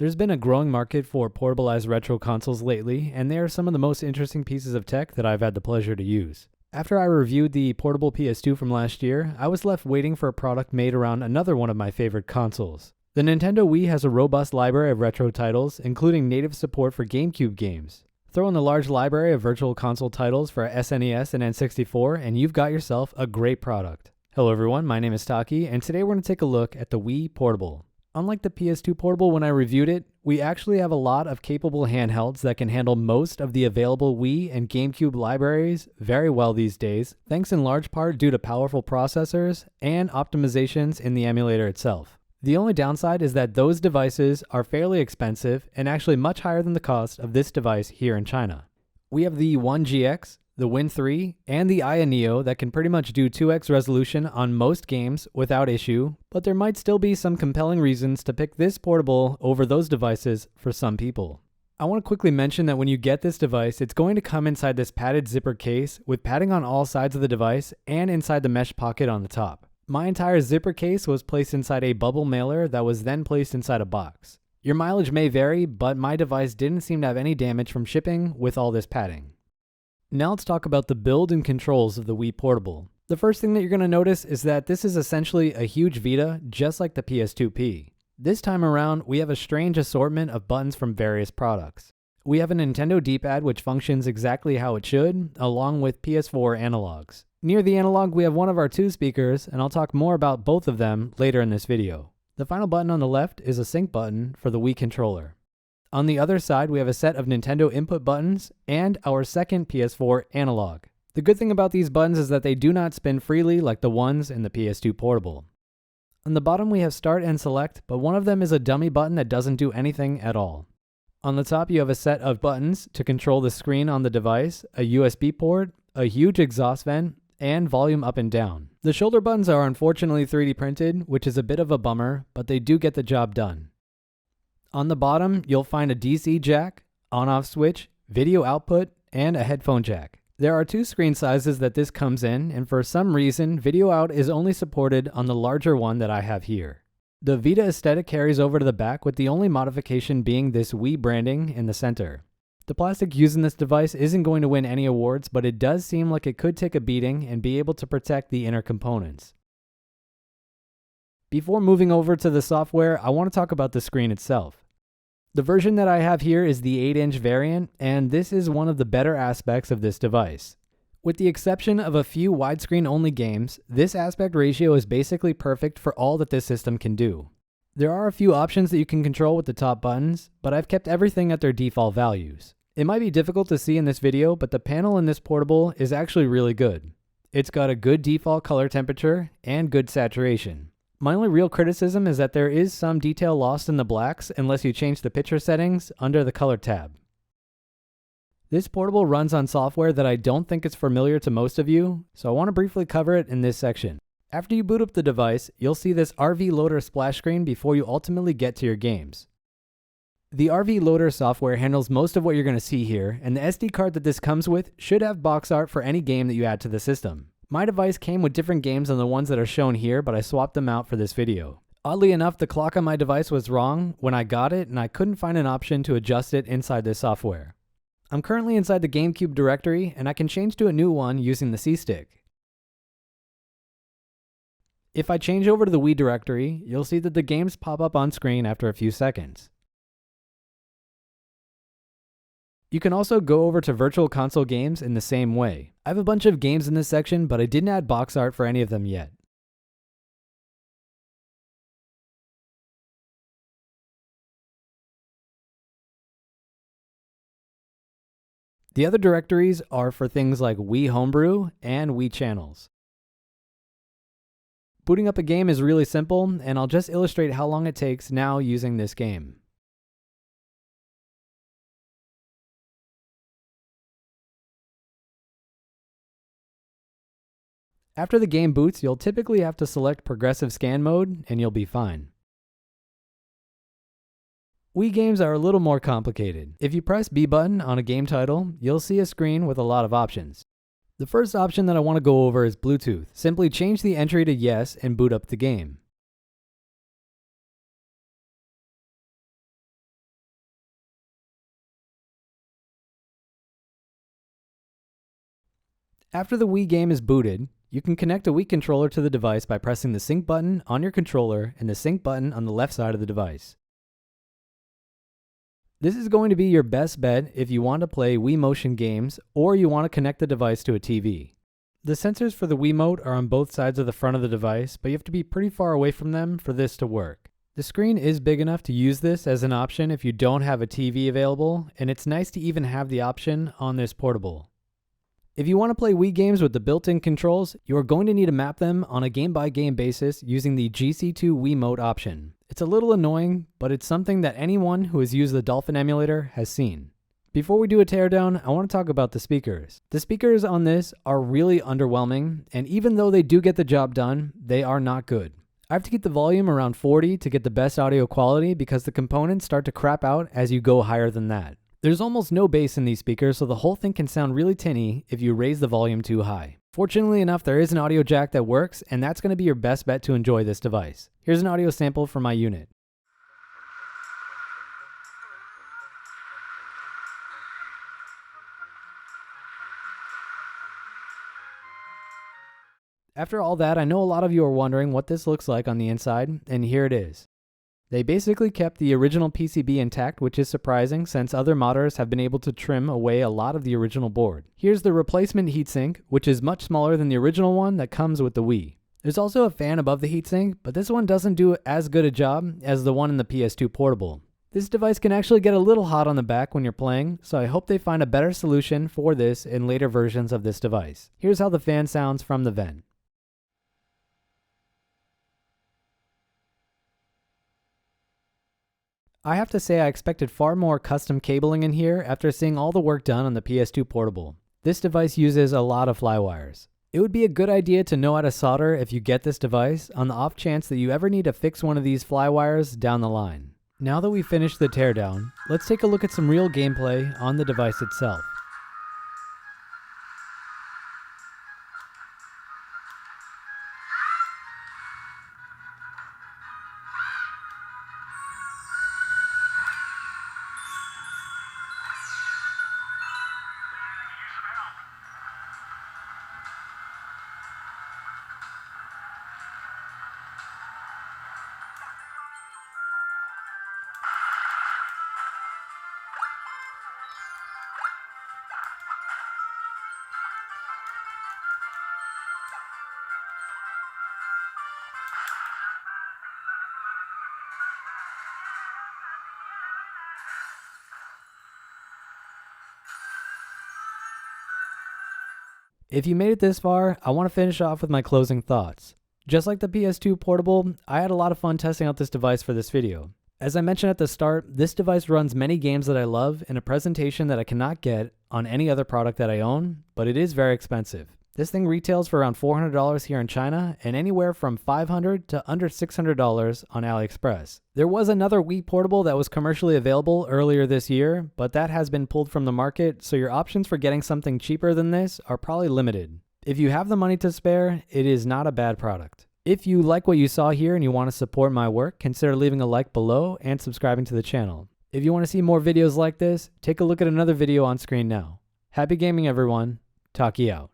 There's been a growing market for portabilized retro consoles lately, and they are some of the most interesting pieces of tech that I've had the pleasure to use. After I reviewed the portable PS2 from last year, I was left waiting for a product made around another one of my favorite consoles. The Nintendo Wii has a robust library of retro titles, including native support for GameCube games. Throw in a large library of virtual console titles for SNES and N64, and you've got yourself a great product. Hello everyone, my name is Taki, and today we're going to take a look at the Wii Portable. Unlike the PS2 Portable when I reviewed it, we actually have a lot of capable handhelds that can handle most of the available Wii and GameCube libraries very well these days, thanks in large part due to powerful processors and optimizations in the emulator itself. The only downside is that those devices are fairly expensive and actually much higher than the cost of this device here in China. We have the One GX, the Win 3, and the Aya Neo that can pretty much do 2x resolution on most games without issue, but there might still be some compelling reasons to pick this portable over those devices for some people. I want to quickly mention that when you get this device, it's going to come inside this padded zipper case with padding on all sides of the device and inside the mesh pocket on the top. My entire zipper case was placed inside a bubble mailer that was then placed inside a box. Your mileage may vary, but my device didn't seem to have any damage from shipping with all this padding. Now let's talk about the build and controls of the Wii Portable. The first thing that you're going to notice is that this is essentially a huge Vita, just like the PS2P. This time around, we have a strange assortment of buttons from various products. We have a Nintendo D-pad which functions exactly how it should, along with PS4 analogs. Near the analog, we have one of our two speakers, and I'll talk more about both of them later in this video. The final button on the left is a sync button for the Wii controller. On the other side, we have a set of Nintendo input buttons and our second PS4 analog. The good thing about these buttons is that they do not spin freely like the ones in the PS2 Portable. On the bottom, we have start and select, but one of them is a dummy button that doesn't do anything at all. On the top, you have a set of buttons to control the screen on the device, a USB port, a huge exhaust vent, and volume up and down. The shoulder buttons are unfortunately 3D printed, which is a bit of a bummer, but they do get the job done. On the bottom, you'll find a DC jack, on-off switch, video output, and a headphone jack. There are two screen sizes that this comes in, and for some reason, video out is only supported on the larger one that I have here. The Vita aesthetic carries over to the back, with the only modification being this Wii branding in the center. The plastic used in this device isn't going to win any awards, but it does seem like it could take a beating and be able to protect the inner components. Before moving over to the software, I want to talk about the screen itself. The version that I have here is the 8-inch variant, and this is one of the better aspects of this device. With the exception of a few widescreen only games, this aspect ratio is basically perfect for all that this system can do. There are a few options that you can control with the top buttons, but I've kept everything at their default values. It might be difficult to see in this video, but the panel in this portable is actually really good. It's got a good default color temperature and good saturation. My only real criticism is that there is some detail lost in the blacks unless you change the picture settings under the color tab. This portable runs on software that I don't think is familiar to most of you, so I want to briefly cover it in this section. After you boot up the device, you'll see this RV Loader splash screen before you ultimately get to your games. The RV Loader software handles most of what you're going to see here, and the SD card that this comes with should have box art for any game that you add to the system. My device came with different games than the ones that are shown here, but I swapped them out for this video. Oddly enough, the clock on my device was wrong when I got it, and I couldn't find an option to adjust it inside this software. I'm currently inside the GameCube directory, and I can change to a new one using the C-Stick. If I change over to the Wii directory, you'll see that the games pop up on screen after a few seconds. You can also go over to Virtual Console games in the same way. I have a bunch of games in this section, but I didn't add box art for any of them yet. The other directories are for things like Wii Homebrew and Wii Channels. Booting up a game is really simple, and I'll just illustrate how long it takes now using this game. After the game boots, you'll typically have to select progressive scan mode, and you'll be fine. Wii games are a little more complicated. If you press B button on a game title, you'll see a screen with a lot of options. The first option that I want to go over is Bluetooth. Simply change the entry to yes and boot up the game. After the Wii game is booted, you can connect a Wii controller to the device by pressing the sync button on your controller and the sync button on the left side of the device. This is going to be your best bet if you want to play Wii Motion games or you want to connect the device to a TV. The sensors for the Wiimote are on both sides of the front of the device, but you have to be pretty far away from them for this to work. The screen is big enough to use this as an option if you don't have a TV available, and it's nice to even have the option on this portable. If you want to play Wii games with the built-in controls, you are going to need to map them on a game-by-game basis using the GC2 Wiimote option. It's a little annoying, but it's something that anyone who has used the Dolphin emulator has seen. Before we do a teardown, I want to talk about the speakers. The speakers on this are really underwhelming, and even though they do get the job done, they are not good. I have to keep the volume around 40 to get the best audio quality because the components start to crap out as you go higher than that. There's almost no bass in these speakers, so the whole thing can sound really tinny if you raise the volume too high. Fortunately enough, there is an audio jack that works, and that's going to be your best bet to enjoy this device. Here's an audio sample from my unit. After all that, I know a lot of you are wondering what this looks like on the inside, and here it is. They basically kept the original PCB intact, which is surprising since other modders have been able to trim away a lot of the original board. Here's the replacement heatsink, which is much smaller than the original one that comes with the Wii. There's also a fan above the heatsink, but this one doesn't do as good a job as the one in the PS2 Portable. This device can actually get a little hot on the back when you're playing, so I hope they find a better solution for this in later versions of this device. Here's how the fan sounds from the vent. I have to say I expected far more custom cabling in here after seeing all the work done on the PS2 Portable. This device uses a lot of flywires. It would be a good idea to know how to solder if you get this device on the off chance that you ever need to fix one of these flywires down the line. Now that we've finished the teardown, let's take a look at some real gameplay on the device itself. If you made it this far, I want to finish off with my closing thoughts. Just like the PS2 Portable, I had a lot of fun testing out this device for this video. As I mentioned at the start, this device runs many games that I love in a presentation that I cannot get on any other product that I own, but it is very expensive. This thing retails for around $400 here in China and anywhere from $500 to under $600 on AliExpress. There was another Wii Portable that was commercially available earlier this year, but that has been pulled from the market, so your options for getting something cheaper than this are probably limited. If you have the money to spare, it is not a bad product. If you like what you saw here and you want to support my work, consider leaving a like below and subscribing to the channel. If you want to see more videos like this, take a look at another video on screen now. Happy gaming everyone. Taki out.